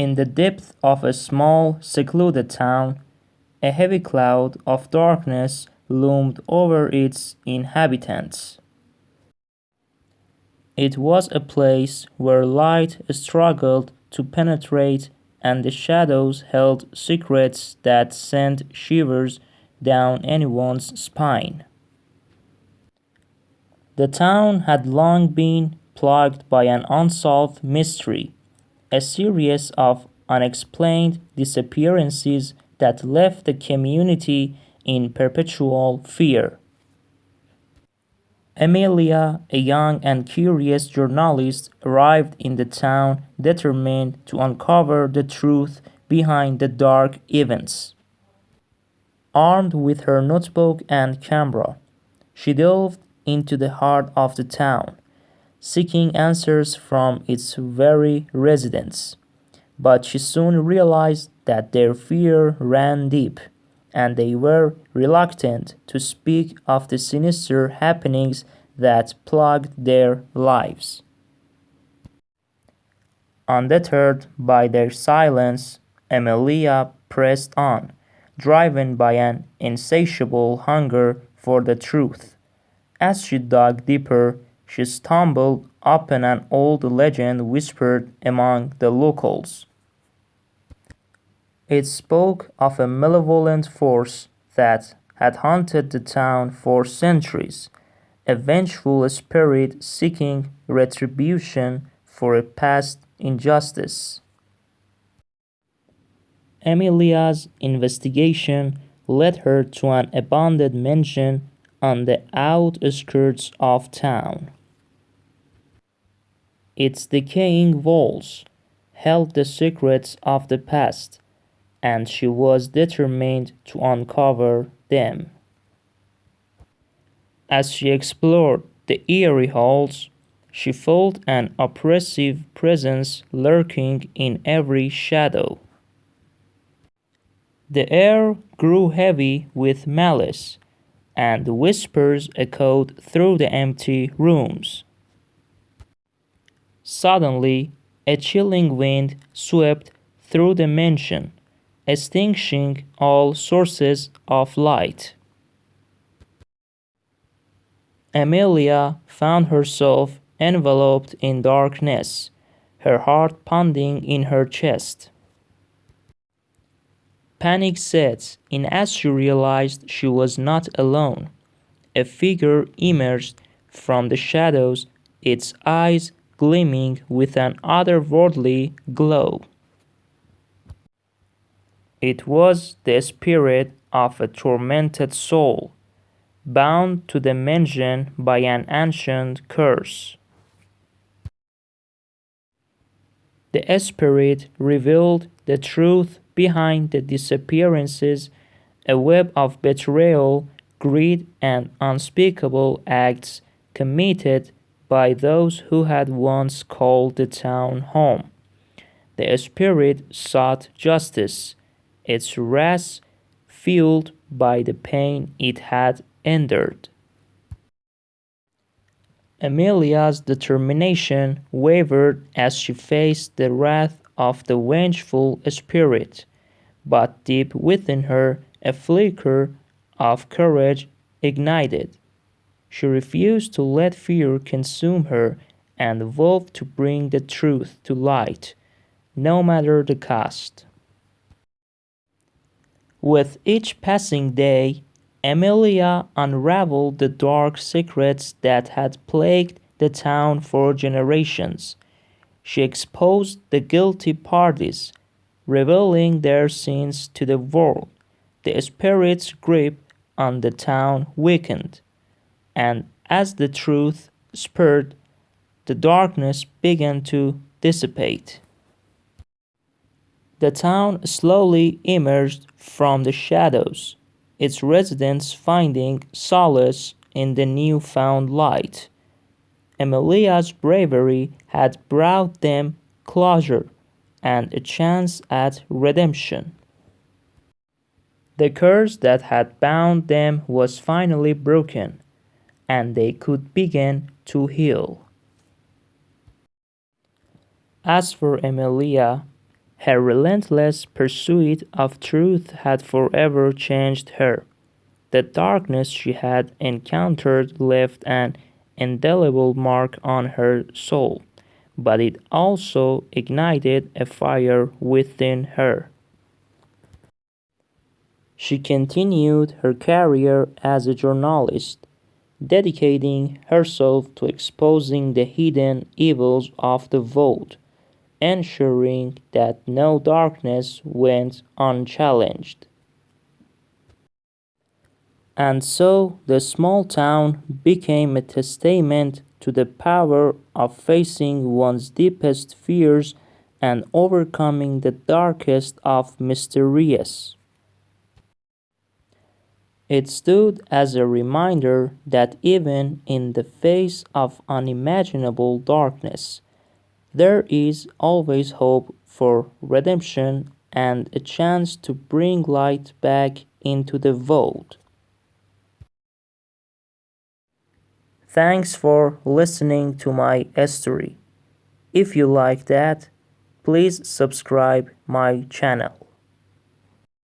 In the depth of a small, secluded town, a heavy cloud of darkness loomed over its inhabitants. It was a place where light struggled to penetrate and the shadows held secrets that sent shivers down anyone's spine. The town had long been plagued by an unsolved mystery, a series of unexplained disappearances that left the community in perpetual fear. Amelia, a young and curious journalist, arrived in the town determined to uncover the truth behind the dark events. Armed with her notebook and camera, she delved into the heart of the town, seeking answers from its very residents. But she soon realized that their fear ran deep, and they were reluctant to speak of the sinister happenings that plagued their lives. Undeterred by their silence, Amelia pressed on, driven by an insatiable hunger for the truth. As she dug deeper, she stumbled upon an old legend whispered among the locals. It spoke of a malevolent force that had haunted the town for centuries, a vengeful spirit seeking retribution for a past injustice. Amelia's investigation led her to an abandoned mansion on the outskirts of town. Its decaying walls held the secrets of the past, and she was determined to uncover them. As she explored the eerie halls, she felt an oppressive presence lurking in every shadow. The air grew heavy with malice, and whispers echoed through the empty rooms. Suddenly, a chilling wind swept through the mansion, extinguishing all sources of light. Amelia found herself enveloped in darkness, her heart pounding in her chest. Panic set in as she realized she was not alone. A figure emerged from the shadows, its eyes gleaming with an otherworldly glow. It was the spirit of a tormented soul, bound to the mansion by an ancient curse. The spirit revealed the truth behind the disappearances, a web of betrayal, greed, and unspeakable acts committed by those who had once called the town home. The spirit sought justice, its wrath fueled by the pain it had endured. Amelia's determination wavered as she faced the wrath of the vengeful spirit, but deep within her a flicker of courage ignited. She refused to let fear consume her and vowed to bring the truth to light, no matter the cost. With each passing day, Amelia unraveled the dark secrets that had plagued the town for generations. She exposed the guilty parties, revealing their sins to the world. The spirit's grip on the town weakened, and as the truth spread, the darkness began to dissipate. The town slowly emerged from the shadows, its residents finding solace in the newfound light. Amelia's bravery had brought them closure and a chance at redemption. The curse that had bound them was finally broken, and they could begin to heal. As for Amelia, Her relentless pursuit of truth had forever changed her. The darkness she had encountered left an indelible mark on her soul, but it also ignited a fire within her. She continued her career as a journalist, dedicating herself to exposing the hidden evils of the vault, ensuring that no darkness went unchallenged. And so the small town became a testament to the power of facing one's deepest fears and overcoming the darkest of mysteries. It stood as a reminder that even in the face of unimaginable darkness, there is always hope for redemption and a chance to bring light back into the vault. Thanks for listening to my story. If you like that, please subscribe my channel.